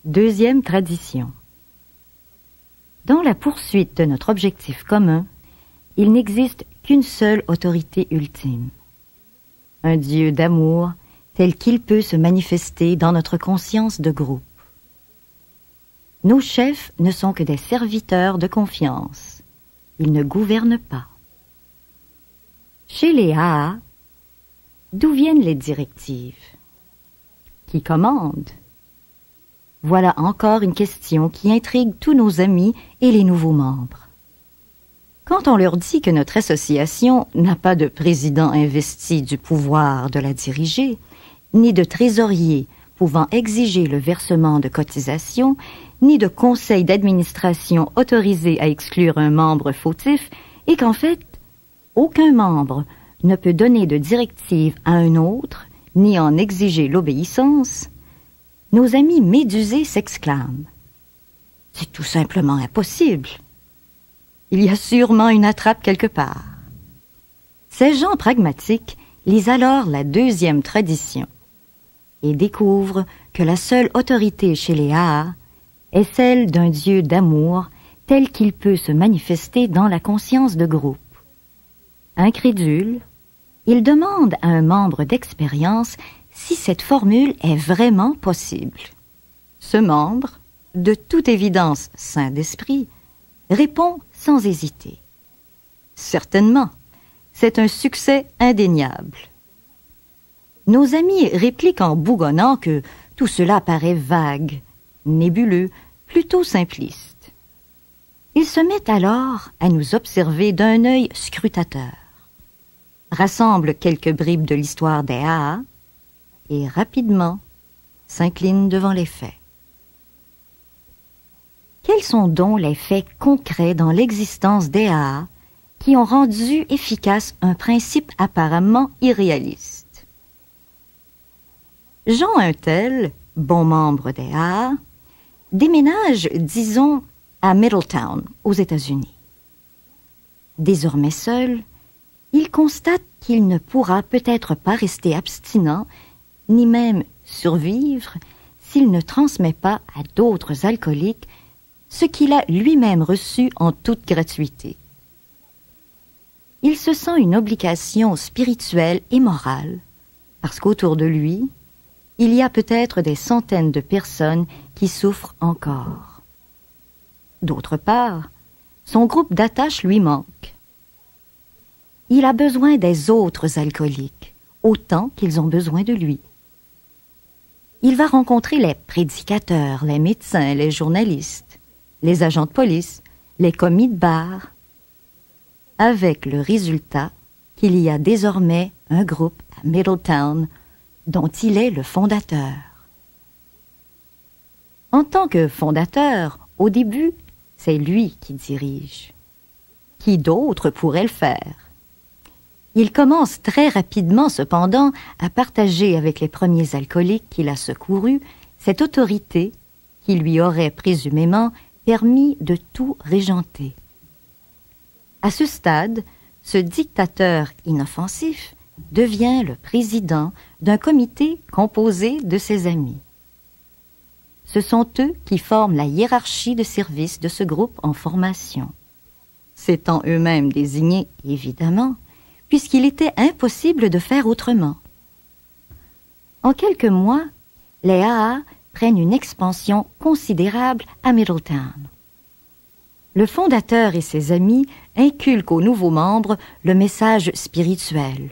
Deuxième tradition. Dans la poursuite de notre objectif commun, il n'existe qu'une seule autorité ultime. Un Dieu d'amour tel qu'il peut se manifester dans notre conscience de groupe. Nos chefs ne sont que des serviteurs de confiance. Ils ne gouvernent pas. Chez les AA, d'où viennent les directives? Qui commande? Voilà encore une question qui intrigue tous nos amis et les nouveaux membres. Quand on leur dit que notre association n'a pas de président investi du pouvoir de la diriger, ni de trésorier pouvant exiger le versement de cotisations, ni de conseil d'administration autorisé à exclure un membre fautif, et qu'en fait, aucun membre ne peut donner de directive à un autre, ni en exiger l'obéissance, nos amis médusés s'exclament. C'est tout simplement impossible. Il y a sûrement une attrape quelque part. Ces gens pragmatiques lisent alors la deuxième tradition et découvrent que la seule autorité chez les AA est celle d'un Dieu d'amour tel qu'il peut se manifester dans la conscience de groupe. Incrédule, ils demandent à un membre d'expérience si cette formule est vraiment possible. Ce membre, de toute évidence saint d'esprit, répond sans hésiter. Certainement, c'est un succès indéniable. Nos amis répliquent en bougonnant que tout cela paraît vague, nébuleux, plutôt simpliste. Ils se mettent alors à nous observer d'un œil scrutateur, rassemblent quelques bribes de l'histoire des AA et rapidement s'inclinent devant les faits. Quels sont donc les faits concrets dans l'existence des AA qui ont rendu efficace un principe apparemment irréaliste? Jean Untel, bon membre des AA, déménage, disons, à Middletown, aux États-Unis. Désormais seul, il constate qu'il ne pourra peut-être pas rester abstinent, ni même survivre, s'il ne transmet pas à d'autres alcooliques ce qu'il a lui-même reçu en toute gratuité. Il se sent une obligation spirituelle et morale, parce qu'autour de lui, il y a peut-être des centaines de personnes qui souffrent encore. D'autre part, son groupe d'attache lui manque. Il a besoin des autres alcooliques, autant qu'ils ont besoin de lui. Il va rencontrer les prédicateurs, les médecins, les journalistes, les agents de police, les commis de bar, avec le résultat qu'il y a désormais un groupe à Middletown dont il est le fondateur. En tant que fondateur, au début, c'est lui qui dirige. Qui d'autre pourrait le faire? Il commence très rapidement, cependant, à partager avec les premiers alcooliques qu'il a secourus cette autorité qui lui aurait présumément permis de tout régenter. À ce stade, ce dictateur inoffensif devient le président d'un comité composé de ses amis. Ce sont eux qui forment la hiérarchie de service de ce groupe en formation. S'étant eux-mêmes désignés, évidemment, puisqu'il était impossible de faire autrement. En quelques mois, les AA prennent une expansion considérable à Middletown. Le fondateur et ses amis inculquent aux nouveaux membres le message spirituel,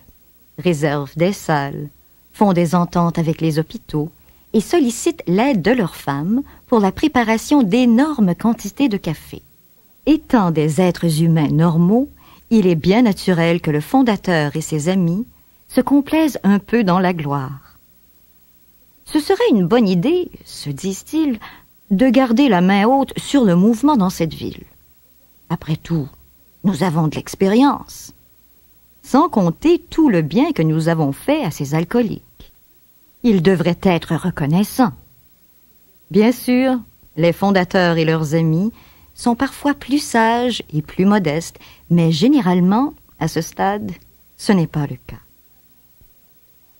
réservent des salles, font des ententes avec les hôpitaux et sollicitent l'aide de leurs femmes pour la préparation d'énormes quantités de café. Étant des êtres humains normaux, il est bien naturel que le fondateur et ses amis se complaisent un peu dans la gloire. Ce serait une bonne idée, se disent-ils, de garder la main haute sur le mouvement dans cette ville. Après tout, nous avons de l'expérience. Sans compter tout le bien que nous avons fait à ces alcooliques. Ils devraient être reconnaissants. Bien sûr, les fondateurs et leurs amis sont parfois plus sages et plus modestes, mais généralement, à ce stade, ce n'est pas le cas.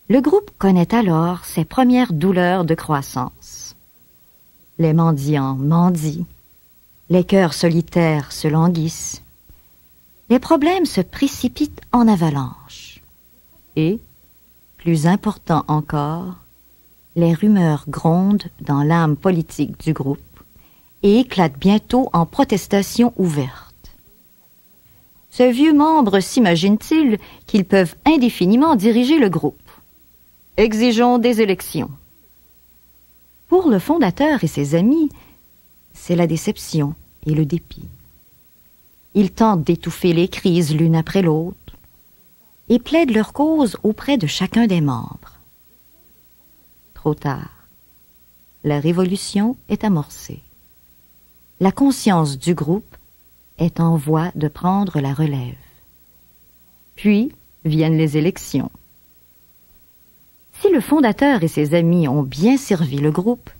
Le groupe connaît alors ses premières douleurs de croissance. Les mendiants mendient. Les cœurs solitaires se languissent. Les problèmes se précipitent en avalanche. Et, plus important encore, les rumeurs grondent dans l'âme politique du groupe et éclatent bientôt en protestations ouvertes. Ces vieux membres s'imaginent-ils qu'ils peuvent indéfiniment diriger le groupe? Exigeons des élections. Pour le fondateur et ses amis, c'est la déception et le dépit. Ils tentent d'étouffer les crises l'une après l'autre et plaident leur cause auprès de chacun des membres. Trop tard. La révolution est amorcée. La conscience du groupe est en voie de prendre la relève. Puis viennent les élections. Si le fondateur et ses amis ont bien servi le groupe,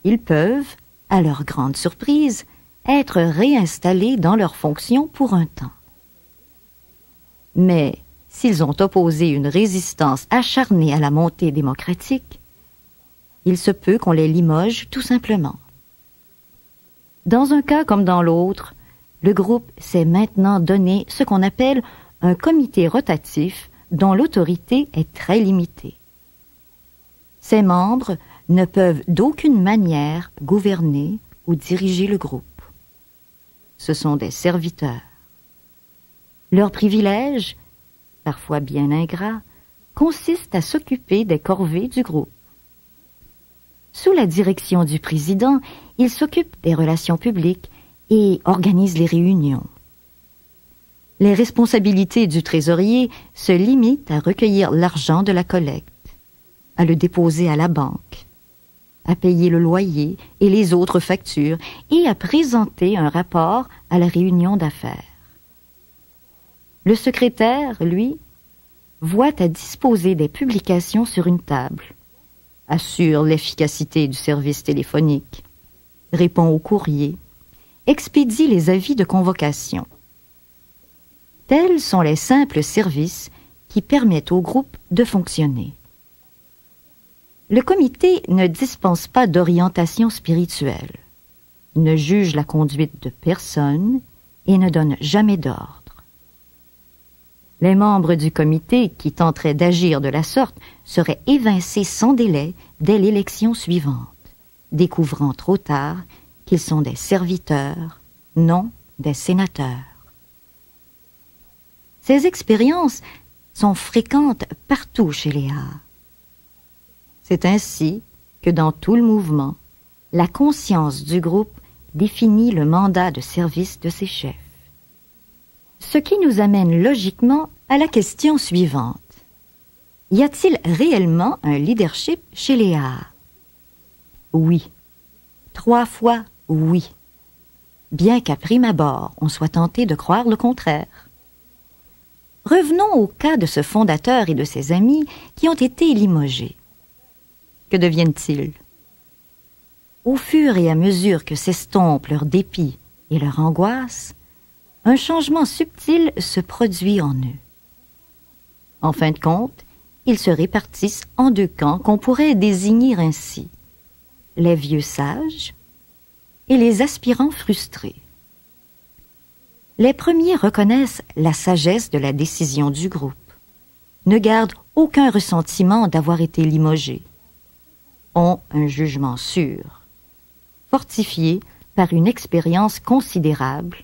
ils peuvent, à leur grande surprise, être réinstallés dans leurs fonctions pour un temps. Mais s'ils ont opposé une résistance acharnée à la montée démocratique, il se peut qu'on les limoge tout simplement. Dans un cas comme dans l'autre, le groupe s'est maintenant donné ce qu'on appelle un comité rotatif dont l'autorité est très limitée. Ses membres ne peuvent d'aucune manière gouverner ou diriger le groupe. Ce sont des serviteurs. Leur privilège, parfois bien ingrat, consiste à s'occuper des corvées du groupe. Sous la direction du président, il s'occupe des relations publiques et organise les réunions. Les responsabilités du trésorier se limitent à recueillir l'argent de la collecte, à le déposer à la banque, à payer le loyer et les autres factures et à présenter un rapport à la réunion d'affaires. Le secrétaire, lui, voit à disposer des publications sur une table, assure l'efficacité du service téléphonique, répond aux courriers, expédie les avis de convocation. Tels sont les simples services qui permettent au groupe de fonctionner. Le comité ne dispense pas d'orientation spirituelle, ne juge la conduite de personne et ne donne jamais d'ordre. Les membres du comité qui tenteraient d'agir de la sorte seraient évincés sans délai dès l'élection suivante, découvrant trop tard qu'ils sont des serviteurs, non des sénateurs. Ces expériences sont fréquentes partout chez les Haas. C'est ainsi que dans tout le mouvement, la conscience du groupe définit le mandat de service de ses chefs. Ce qui nous amène logiquement à la question suivante. Y a-t-il réellement un leadership chez les Haas? Oui. 3 fois oui. Bien qu'à prime abord, on soit tenté de croire le contraire. Revenons au cas de ce fondateur et de ses amis qui ont été limogés. Que deviennent-ils? Au fur et à mesure que s'estompent leur dépit et leur angoisse, un changement subtil se produit en eux. En fin de compte, ils se répartissent en 2 camps qu'on pourrait désigner ainsi: les vieux sages et les aspirants frustrés. Les premiers reconnaissent la sagesse de la décision du groupe, ne gardent aucun ressentiment d'avoir été limogés, ont un jugement sûr, fortifié par une expérience considérable,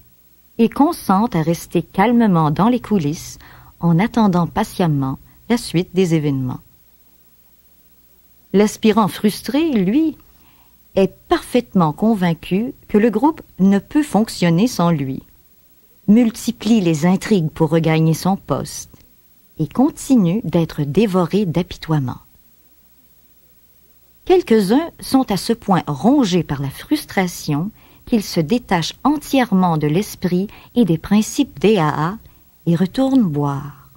et consentent à rester calmement dans les coulisses en attendant patiemment la suite des événements. L'aspirant frustré, lui, est parfaitement convaincu que le groupe ne peut fonctionner sans lui, multiplie les intrigues pour regagner son poste et continue d'être dévoré d'apitoiement. Quelques-uns sont à ce point rongés par la frustration qu'ils se détachent entièrement de l'esprit et des principes des Haas et retournent boire.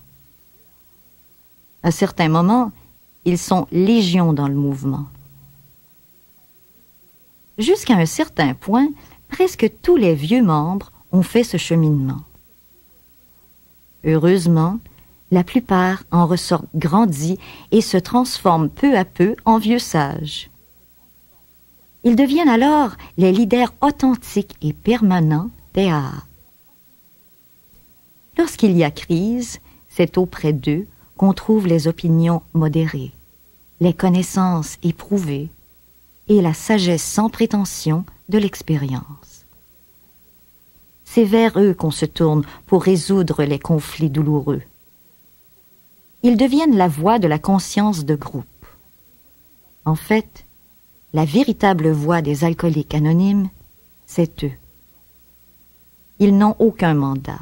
À certains moments, ils sont légion dans le mouvement. Jusqu'à un certain point, presque tous les vieux membres ont fait ce cheminement. Heureusement, la plupart en ressortent grandis et se transforment peu à peu en vieux sages. Ils deviennent alors les leaders authentiques et permanents des AA. Lorsqu'il y a crise, c'est auprès d'eux qu'on trouve les opinions modérées, les connaissances éprouvées et la sagesse sans prétention de l'expérience. C'est vers eux qu'on se tourne pour résoudre les conflits douloureux. Ils deviennent la voix de la conscience de groupe. En fait, la véritable voix des alcooliques anonymes, c'est eux. Ils n'ont aucun mandat.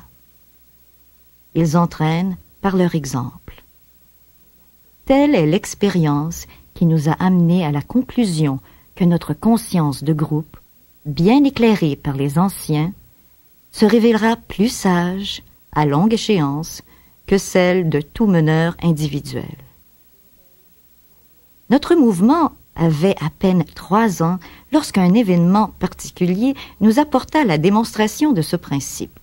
Ils entraînent par leur exemple. Telle est l'expérience qui nous a amenés à la conclusion que notre conscience de groupe, bien éclairée par les anciens, se révélera plus sage, à longue échéance, que celle de tout meneur individuel. Notre mouvement avait à peine 3 ans lorsqu'un événement particulier nous apporta la démonstration de ce principe.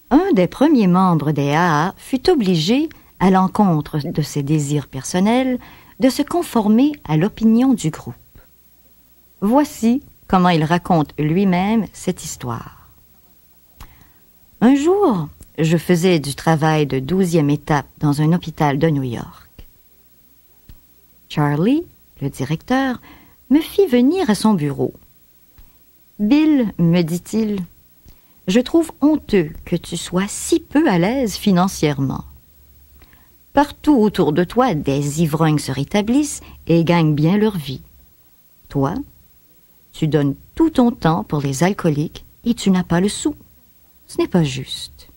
Un des premiers membres des AA fut obligé, à l'encontre de ses désirs personnels, de se conformer à l'opinion du groupe. Voici comment il raconte lui-même cette histoire. Un jour, je faisais du travail de 12e étape dans un hôpital de New York. Charlie, le directeur, me fit venir à son bureau. « Bill, me dit-il, je trouve honteux que tu sois si peu à l'aise financièrement. Partout autour de toi, des ivrognes se rétablissent et gagnent bien leur vie. Toi, tu donnes tout ton temps pour les alcooliques et tu n'as pas le sou. Ce n'est pas juste. »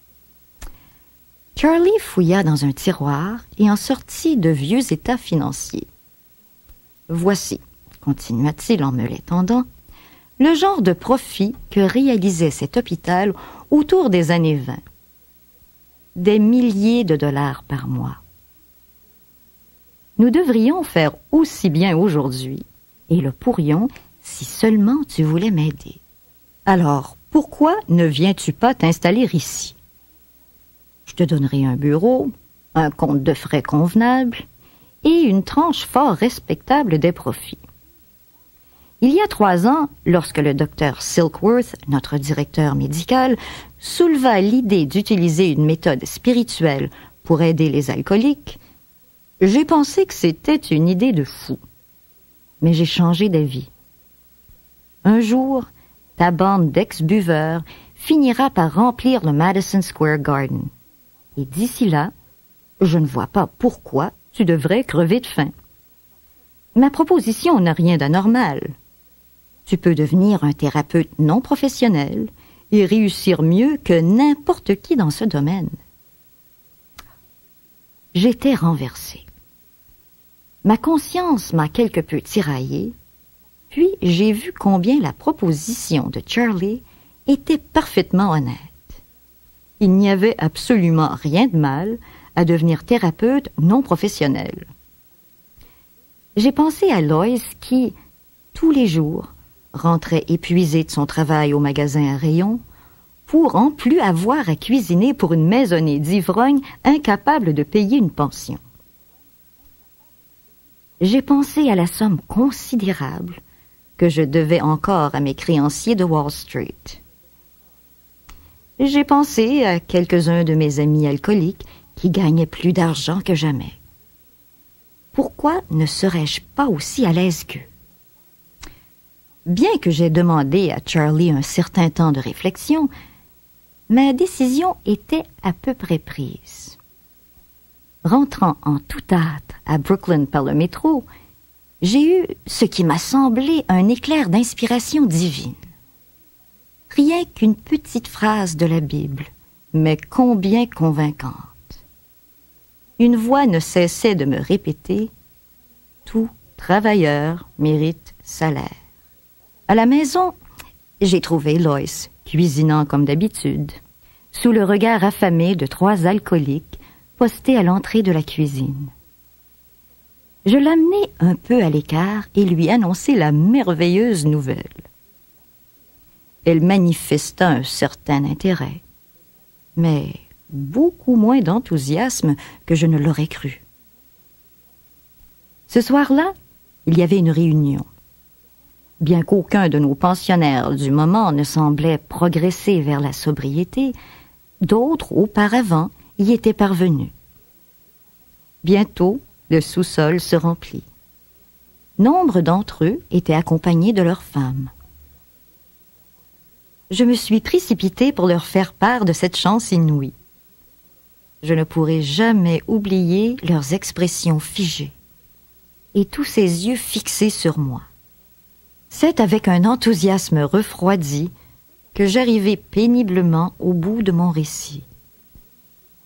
Charlie fouilla dans un tiroir et en sortit de vieux états financiers. « Voici, continua-t-il en me l'étendant, le genre de profit que réalisait cet hôpital autour des années 20. Des milliers de dollars par mois. Nous devrions faire aussi bien aujourd'hui, et le pourrions si seulement tu voulais m'aider. Alors, pourquoi ne viens-tu pas t'installer ici? Je te donnerai un bureau, un compte de frais convenable et une tranche fort respectable des profits. Il y a 3 ans, lorsque le docteur Silkworth, notre directeur médical, souleva l'idée d'utiliser une méthode spirituelle pour aider les alcooliques, j'ai pensé que c'était une idée de fou. Mais j'ai changé d'avis. Un jour, ta bande d'ex-buveurs finira par remplir le Madison Square Garden. Et d'ici là, je ne vois pas pourquoi tu devrais crever de faim. Ma proposition n'a rien d'anormal. Tu peux devenir un thérapeute non professionnel et réussir mieux que n'importe qui dans ce domaine. J'étais renversée. Ma conscience m'a quelque peu tiraillée, puis j'ai vu combien la proposition de Charlie était parfaitement honnête. Il n'y avait absolument rien de mal à devenir thérapeute non professionnel. J'ai pensé à Lois qui, tous les jours, rentrait épuisée de son travail au magasin à rayons, pour en plus avoir à cuisiner pour une maisonnée d'ivrognes incapable de payer une pension. J'ai pensé à la somme considérable que je devais encore à mes créanciers de Wall Street. J'ai pensé à quelques-uns de mes amis alcooliques qui gagnaient plus d'argent que jamais. Pourquoi ne serais-je pas aussi à l'aise qu'eux? Bien que j'aie demandé à Charlie un certain temps de réflexion, ma décision était à peu près prise. Rentrant en toute hâte à Brooklyn par le métro, j'ai eu ce qui m'a semblé un éclair d'inspiration divine. Rien qu'une petite phrase de la Bible, mais combien convaincante. Une voix ne cessait de me répéter « Tout travailleur mérite salaire ». À la maison, j'ai trouvé Lois, cuisinant comme d'habitude, sous le regard affamé de 3 alcooliques postés à l'entrée de la cuisine. Je l'amenai un peu à l'écart et lui annonçai la merveilleuse nouvelle. Elle manifesta un certain intérêt, mais beaucoup moins d'enthousiasme que je ne l'aurais cru. Ce soir-là, il y avait une réunion. bien qu'aucun de nos pensionnaires du moment ne semblait progresser vers la sobriété, d'autres, auparavant, y étaient parvenus. Bientôt, le sous-sol se remplit. Nombre d'entre eux étaient accompagnés de leurs femmes. Je me suis précipitée pour leur faire part de cette chance inouïe. Je ne pourrai jamais oublier leurs expressions figées et tous ces yeux fixés sur moi. C'est avec un enthousiasme refroidi que j'arrivai péniblement au bout de mon récit.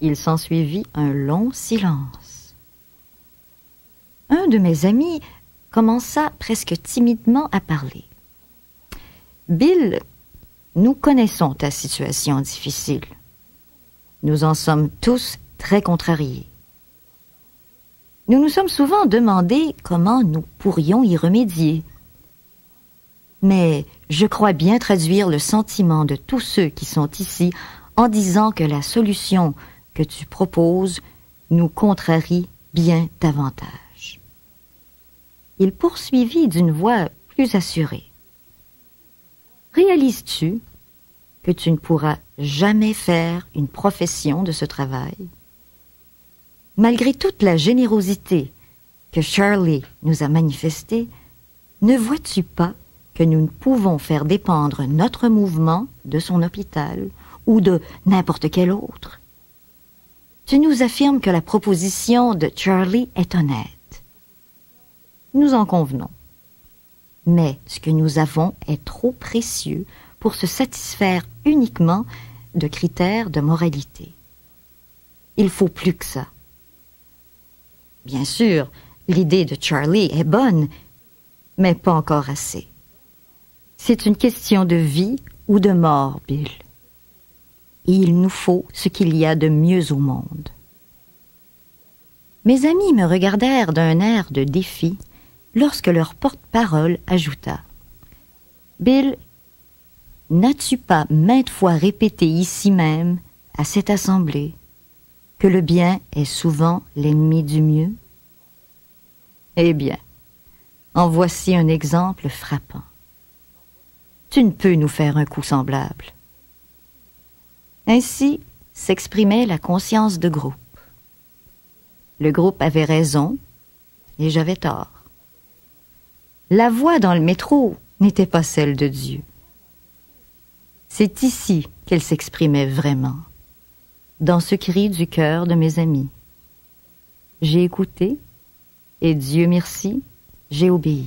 Il s'ensuivit un long silence. Un de mes amis commença presque timidement à parler. « Bill, nous connaissons ta situation difficile. Nous en sommes tous très contrariés. Nous nous sommes souvent demandé comment nous pourrions y remédier. Mais je crois bien traduire le sentiment de tous ceux qui sont ici en disant que la solution que tu proposes nous contrarie bien davantage. » Il poursuivit d'une voix plus assurée. « Réalises-tu que tu ne pourras jamais faire une profession de ce travail? Malgré toute la générosité que Charlie nous a manifestée, ne vois-tu pas que nous ne pouvons faire dépendre notre mouvement de son hôpital ou de n'importe quel autre? Tu nous affirmes que la proposition de Charlie est honnête. Nous en convenons. Mais ce que nous avons est trop précieux pour se satisfaire uniquement de critères de moralité. Il faut plus que ça. Bien sûr, l'idée de Charlie est bonne, mais pas encore assez. C'est une question de vie ou de mort, Bill. Et il nous faut ce qu'il y a de mieux au monde. » Mes amis me regardèrent d'un air de défi lorsque leur porte-parole ajouta. « Bill, n'as-tu pas maintes fois répété ici même, à cette assemblée, que le bien est souvent l'ennemi du mieux? Eh bien, en voici un exemple frappant. Tu ne peux nous faire un coup semblable. » Ainsi s'exprimait la conscience de groupe. Le groupe avait raison et j'avais tort. La voix dans le métro n'était pas celle de Dieu. C'est ici qu'elle s'exprimait vraiment, dans ce cri du cœur de mes amis. J'ai écouté et Dieu merci, j'ai obéi.